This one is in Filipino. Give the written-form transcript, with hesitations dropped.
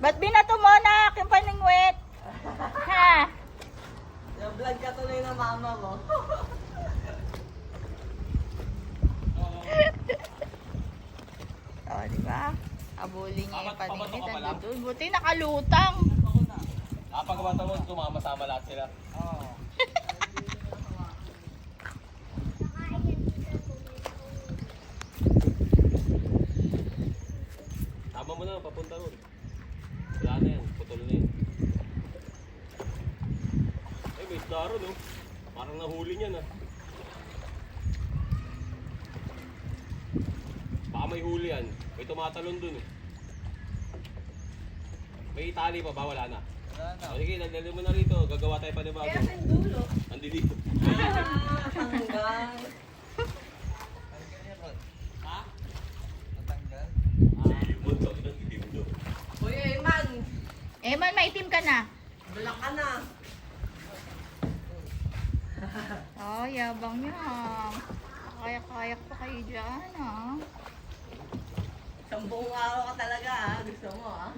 Ba't binato mo na yung paningwit? Ha? Yung vlog ka tuloy ng mama mo. O, di ba? Abuli niya yung paningwit. Ando doon. Buti nakalutang. Kapag matawag, tumama-sama lahat sila. Oo. Tama mo na, papunta ron. Wala na yan, putol na yan. Eh, may isda ron, oh. Parang nahuli niyan, ah. Baka may huli yan. May tumatalon dun, eh. May tali pa ba? Wala na. Wala na. O, sige, nagdali mo na rito. Gagawa tayo pa ni bago. Kaya sa dulo. Andi dito. Hanggang. Ha? Natanggal. Ilimon to. Ilimon. Uy, Eman! Eh, man, maitim ka na. Black ka na. Oh, yabang niya. Kaya-kaya pa kayo dyan, ha? Isang buong araw ka talaga, ha? Gusto mo, ha?